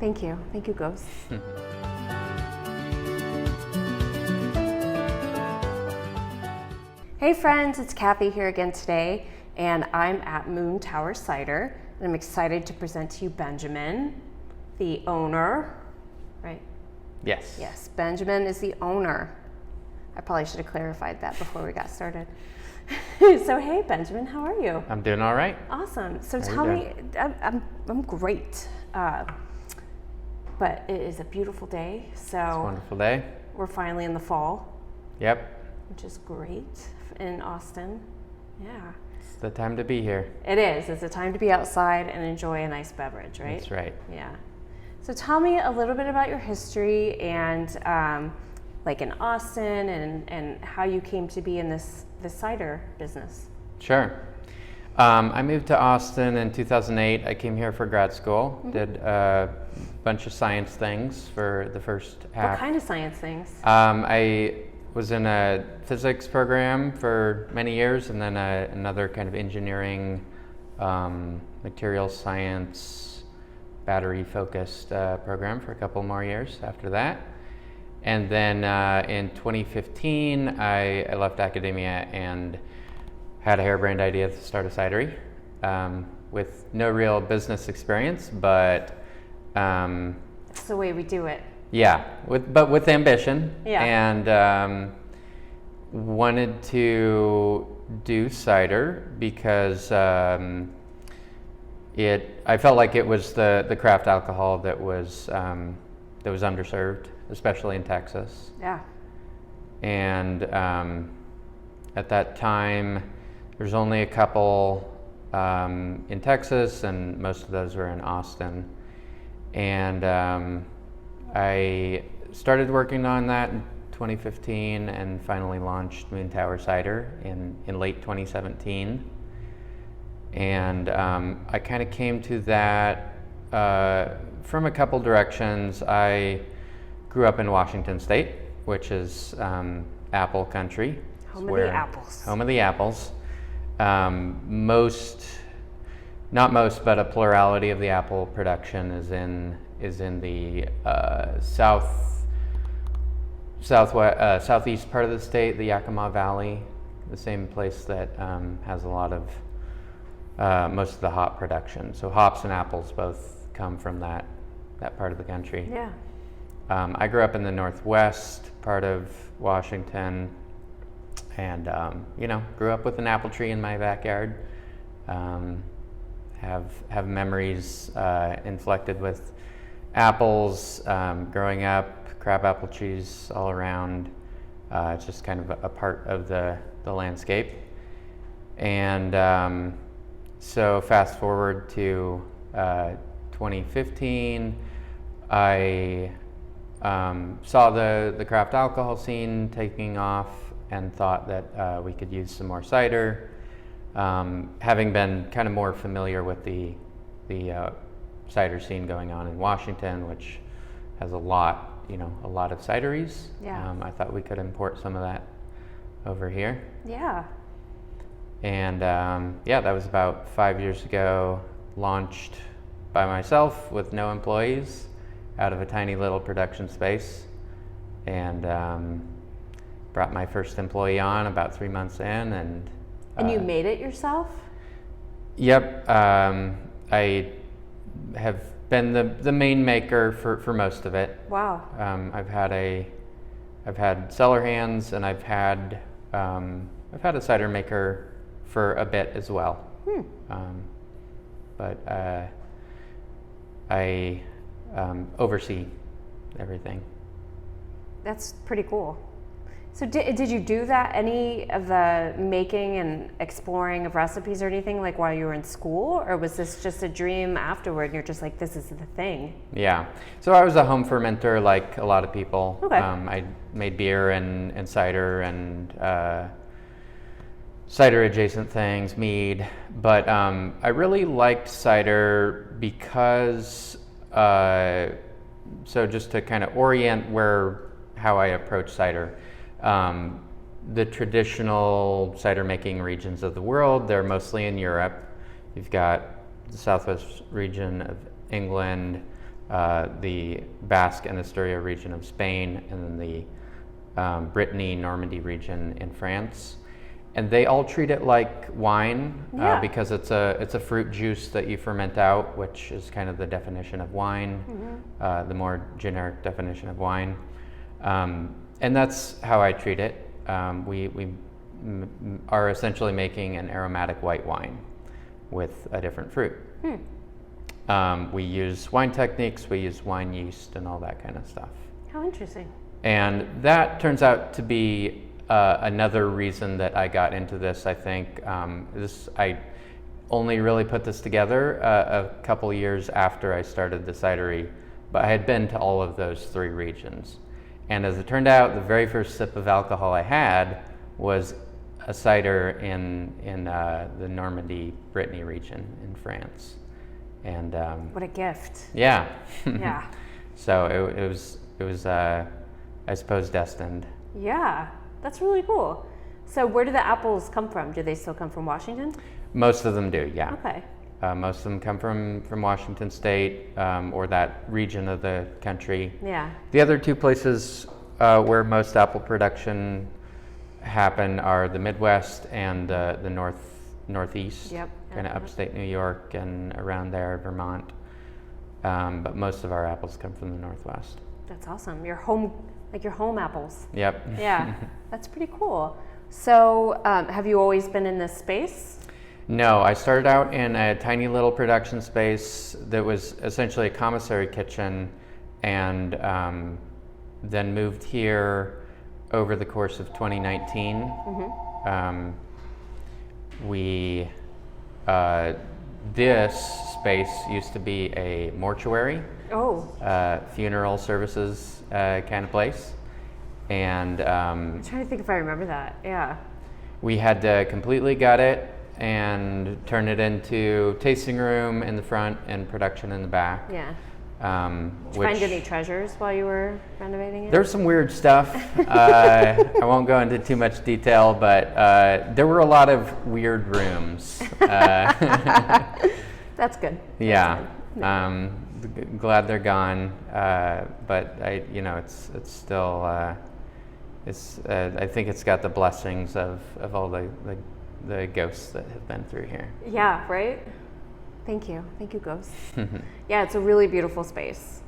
Thank you. Thank you, Ghost. Hey friends, it's Kathy here again today, and I'm at Moontower Cider, and I'm excited to present to you Benjamin, the owner, right? Yes. Yes, Benjamin is the owner. I probably should have clarified that before we got started. So hey Benjamin, how are you? I'm doing all right. Awesome. So How tell you me, I'm great, but it is a beautiful day. So It's a wonderful day. we're finally in the fall, Yep. which is great in Austin. Yeah. It's the time to be here. It is. It's a time to be outside and enjoy a nice beverage, right? That's right. Yeah. So tell me a little bit about your history and like in Austin and how you came to be in this cider business. Sure. I moved to Austin in 2008. I came here for grad school, did a bunch of science things for the first half. What kind of science things? I was in a physics program for many years, and then another kind of engineering, material science, battery-focused program for a couple more years after that. And then in 2015, I left academia and had a harebrained idea to start a cidery with no real business experience, but That's the way we do it. yeah, with ambition. Yeah. And wanted to do cider because I felt like it was the craft alcohol that was underserved, especially in Texas. Yeah. And at that time, there's only a couple in Texas, and most of those were in Austin. And I started working on that in 2015 and finally launched Moontower Cider in late 2017. And I kind of came to that from a couple directions. I grew up in Washington State, which is apple country. Home of the apples. Home of the apples. Not most, but a plurality of the apple production is in the southeast part of the state, the Yakima Valley, the same place that has a lot of most of the hop production. So hops and apples both come from that part of the country. Yeah. I grew up in the northwest part of Washington, and grew up with an apple tree in my backyard. Have memories inflected with apples growing up, crab apple trees all around. It's just kind of a part of the landscape. And so fast forward to 2015, I saw the craft alcohol scene taking off and thought that we could use some more cider. Having been kind of more familiar with the cider scene going on in Washington, which has a lot of cideries. Yeah. I thought we could import some of that over here. Yeah. And that was about 5 years ago. Launched by myself with no employees out of a tiny little production space, and brought my first employee on about 3 months in. And you made it yourself? Yep. I have been the main maker for most of it. Wow. I've had cellar hands, and I've had a cider maker for a bit as well. But I oversee everything. That's pretty cool. So did you do that, any of the making and exploring of recipes or anything, like while you were in school, or was this just a dream afterward and you're just like, this is the thing? Yeah. So I was a home fermenter like a lot of people. Okay. I made beer and cider and cider adjacent things, mead. But I really liked cider because, so just to kind of orient how I approach cider. The traditional cider making regions of the world, they're mostly in Europe. You've got the southwest region of England, the Basque and Asturias region of Spain, and then the Brittany, Normandy region in France. And they all treat it like wine because it's a fruit juice that you ferment out, which is kind of the definition of wine, the more generic definition of wine. And that's how I treat it. We are essentially making an aromatic white wine with a different fruit. We use wine techniques, we use wine yeast and all that kind of stuff. How interesting. And that turns out to be another reason that I got into this. I think I only really put this together a couple years after I started the cidery, but I had been to all of those 3 regions. And as it turned out, the very first sip of alcohol I had was a cider in the Normandy, Brittany region in France. And what a gift. Yeah. Yeah. So it was I suppose destined. Yeah, that's really cool. So where do the apples come from? Do they still come from Washington? Most of them do, yeah. Okay. Most of them come from Washington State or that region of the country. Yeah. The other 2 places where most apple production happen are the Midwest and the Northeast. Yep. Kind of upstate New York and around there, Vermont. But most of our apples come from the Northwest. That's awesome. Your home apples. Yep. Yeah, that's pretty cool. So have you always been in this space? No, I started out in a tiny little production space that was essentially a commissary kitchen, and then moved here over the course of 2019. This space used to be a mortuary, funeral services kind of place, and I'm trying to think if I remember that. Yeah. we had to completely gut it and turn it into tasting room in the front and production in the back. Yeah. Did you Which find any treasures while you were renovating it? there's some weird stuff. I won't go into too much detail, but there were a lot of weird rooms. That's good. Yeah. Glad they're gone, but it's still. I think it's got the blessings of all the ghosts that have been through here. Yeah. Right. Thank you, Ghost. Yeah, it's a really beautiful space,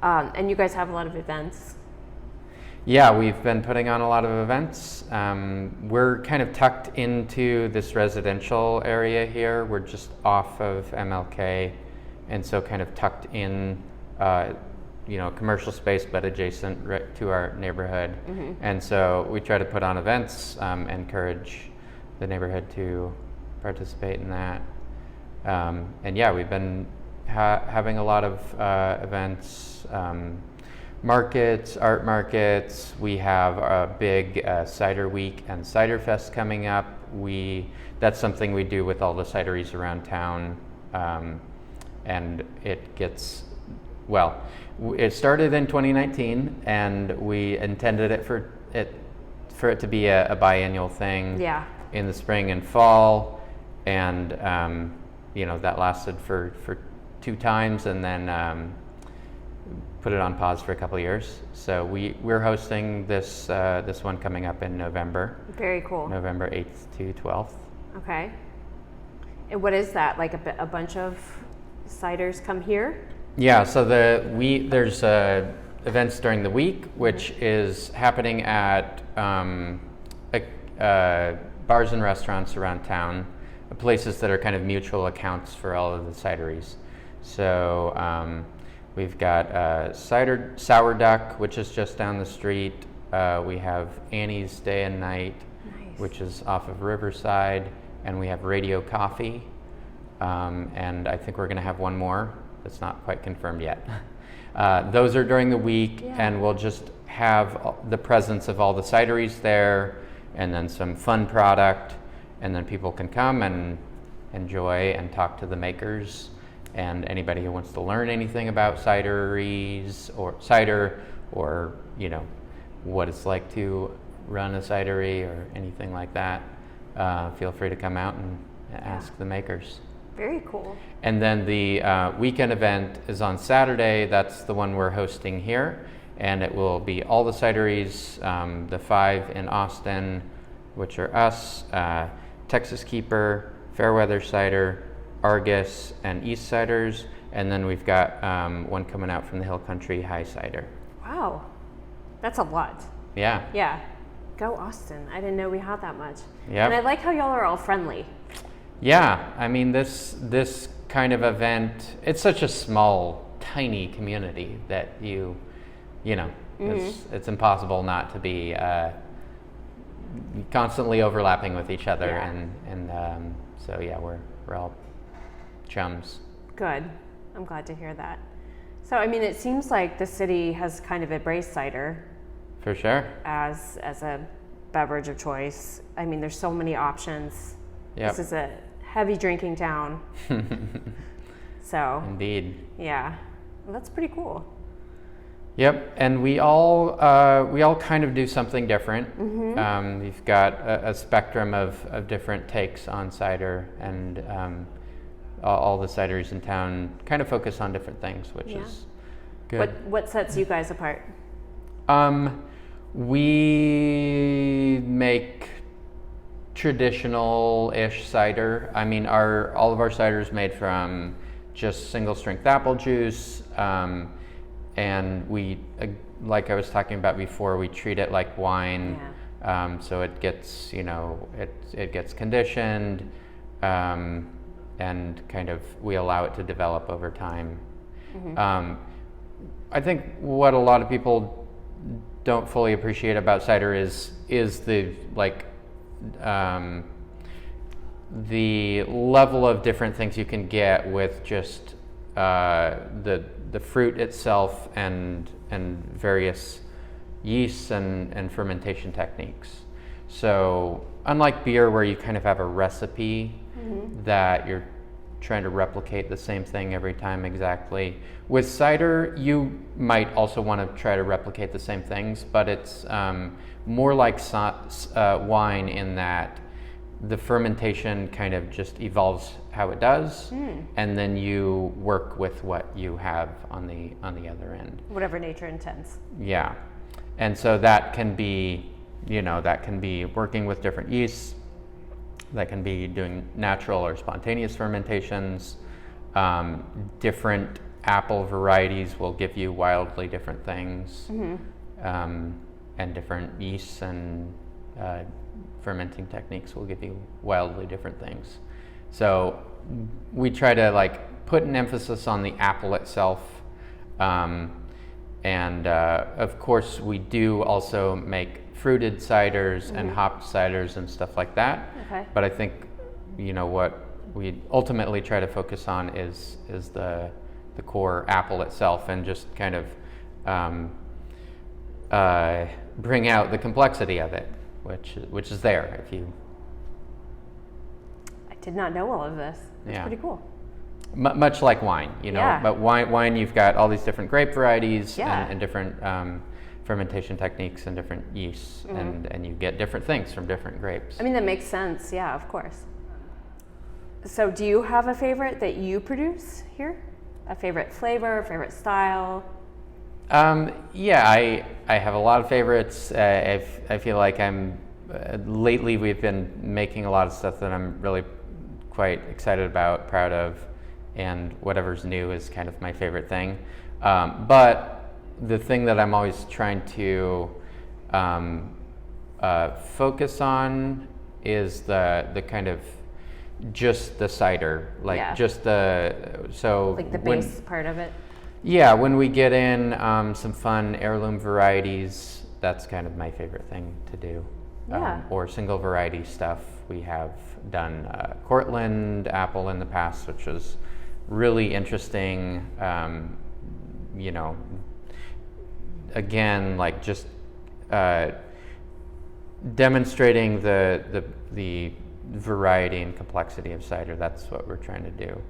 and you guys have a lot of events. Yeah, we've been putting on a lot of events. We're kind of tucked into this residential area here. We're just off of MLK, and so kind of tucked in, commercial space, but adjacent to our neighborhood. And so we try to put on events, encourage the neighborhood to participate in that. And yeah, we've been having a lot of events, markets, art markets. We have a big Cider Week and Cider Fest coming up. That's something we do with all the cideries around town, and it started in 2019, and we intended for it to be a biennial thing. Yeah. In the spring and fall, and that lasted for 2 times, and then put it on pause for a couple of years. So we're hosting this one coming up in November. Very cool. November 8th to 12th. Okay. And what is that? Like a bunch of ciders come here? Yeah. So there's events during the week, which is happening at bars and restaurants around town, places that are kind of mutual accounts for all of the cideries. So we've got Sour Duck, which is just down the street. We have Annie's Day and Night, which is off of Riverside, and we have Radio Coffee. And I think we're going to have one more that's not quite confirmed yet. Those are during the week, and we'll just have the presence of all the cideries there, and then some fun product, and then people can come and enjoy and talk to the makers, and anybody who wants to learn anything about cideries or cider, or what it's like to run a cidery or anything like that, feel free to come out and ask the makers. Very cool. And then the weekend event is on Saturday. That's the one we're hosting here. And it will be all the cideries, the 5 in Austin, which are us, Texas Keeper, Fairweather Cider, Argus, and East Ciders. And then we've got one coming out from the Hill Country, High Cider. Wow. That's a lot. Yeah. Yeah. Go Austin. I didn't know we had that much. Yeah. And I like how y'all are all friendly. Yeah. I mean, this kind of event, it's such a small, tiny community that you know, it's impossible not to be constantly overlapping with each other. Yeah. And so, yeah, we're all chums. Good. I'm glad to hear that. So, I mean, it seems like the city has kind of embraced cider For sure. as a beverage of choice. I mean, there's so many options. Yep. This is a heavy drinking town. So, Indeed. yeah, well, that's pretty cool. Yep, and we all kind of do something different. We've got a spectrum of different takes on cider, and all the cideries in town kind of focus on different things, which is good. What sets you guys apart? We make traditional-ish cider. I mean, all of our cider is made from just single strength apple juice, and we, like I was talking about before, we treat it like wine. Yeah. So it gets, it gets conditioned, and kind of we allow it to develop over time. I think what a lot of people don't fully appreciate about cider is the the level of different things you can get with just the fruit itself and various yeasts and fermentation techniques. So unlike beer, where you kind of have a recipe that you're trying to replicate the same thing every time exactly, with cider you might also want to try to replicate the same things, but it's more like wine in that the fermentation kind of just evolves how it does, and then you work with what you have on the other end. Whatever nature intends. Yeah, and so that can be, that can be working with different yeasts. That can be doing natural or spontaneous fermentations. Different apple varieties will give you wildly different things, and different yeasts and fermenting techniques will give you wildly different things. So we try to put an emphasis on the apple itself, and of course we do also make fruited ciders and hopped ciders and stuff like that. Okay. But I think what we ultimately try to focus on is the core apple itself, and just kind of bring out the complexity of it, which is there if you. I did not know all of this. That's pretty cool. Much like wine, Yeah. But wine you've got all these different grape varieties, Yeah. and different fermentation techniques and different yeasts, and you get different things from different grapes. I mean, that makes sense. Yeah, of course. So do you have a favorite that you produce here? A favorite flavor, favorite style? Yeah, I have a lot of favorites. I feel like lately we've been making a lot of stuff that I'm really quite excited about, proud of, and whatever's new is kind of my favorite thing. But the thing that I'm always trying to focus on is the kind of just the cider, just the base part of it. Yeah, when we get in some fun heirloom varieties, that's kind of my favorite thing to do. Yeah. Or single variety stuff. We have done Cortland apple in the past, which was really interesting. Again, just demonstrating the variety and complexity of cider. That's what we're trying to do,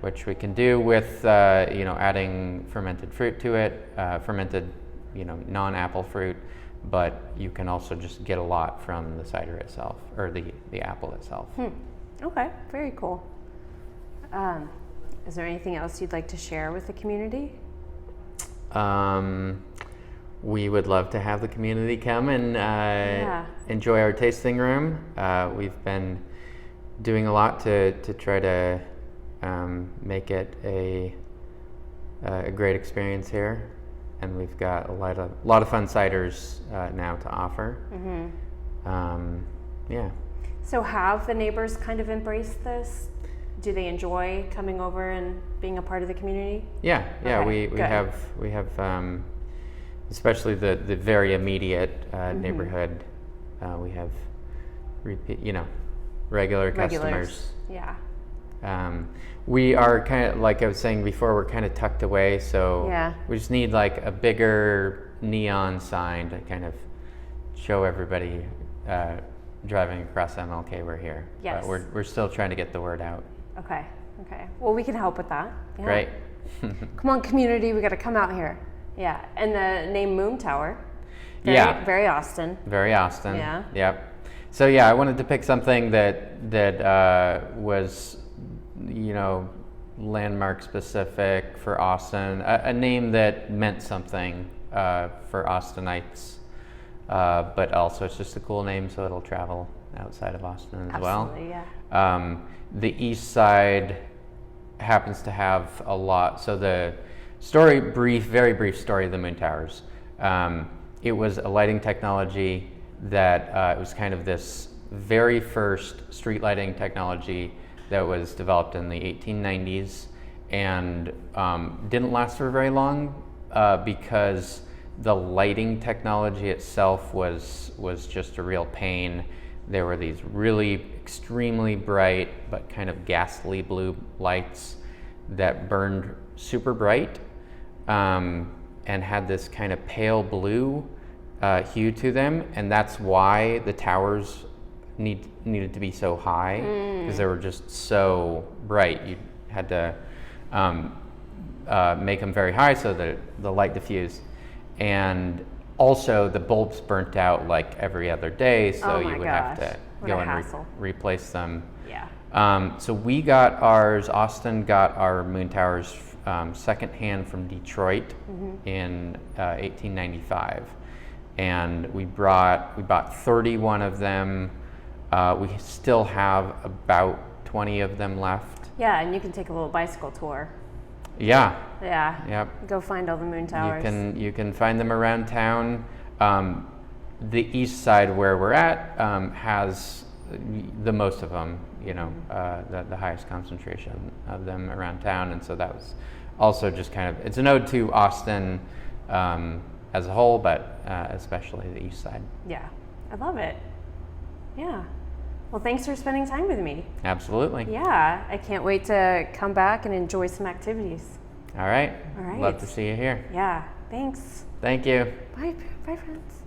which we can do with adding fermented fruit to it, fermented non-apple fruit, but you can also just get a lot from the cider itself, or the apple itself. Okay, very cool. Is there anything else you'd like to share with the community? We would love to have the community come and enjoy our tasting room. We've been doing a lot to try to make it a great experience here, and we've got a lot of fun ciders now to offer. Yeah. So have the neighbors kind of embraced this? Do they enjoy coming over and being a part of the community? Yeah, Okay, we good. have especially the very immediate neighborhood. We have repeat, regular customers. Yeah. We are kind of, like I was saying before, we're kind of tucked away, so Yeah. we just need like a bigger neon sign to kind of show everybody driving across MLK we're here. Yes. But we're still trying to get the word out. Okay. Well, we can help with that. Yeah. Great. Come on, community, we got to come out here. Yeah. And the name Moontower. Yeah. Very Austin. Very Austin. Yeah. Yep. So yeah, I wanted to pick something that was, landmark specific for Austin, a name that meant something for Austinites, but also it's just a cool name, so it'll travel outside of Austin as well. Absolutely, yeah. The east side happens to have a lot. So the story, very brief story of the Moontowers. It was a lighting technology that it was kind of this very first street lighting technology that was developed in the 1890s and didn't last for very long because the lighting technology itself was just a real pain. There were these really extremely bright but kind of ghastly blue lights that burned super bright and had this kind of pale blue hue to them, and that's why the towers needed to be so high, because they were just so bright. You had to make them very high so that the light diffused. And also the bulbs burnt out like every other day, so Oh my you would have gosh. to What go a and hassle. replace them. Yeah. So we got ours, Austin got our Moontowers secondhand from Detroit in 1895. And we bought 31 of them. We still have about 20 of them left. Yeah, and you can take a little bicycle tour. Yeah. Yeah. Yep. Go find all the moon towers. You can find them around town. The east side where we're at has the most of them. The highest concentration of them around town, and so that was also just kind of, it's an ode to Austin as a whole, but especially the east side. Yeah. I love it. Yeah. Well, thanks for spending time with me. Absolutely. Yeah. I can't wait to come back and enjoy some activities. All right. All right. Love to see you here. Yeah. Thanks. Thank you. Bye, friends.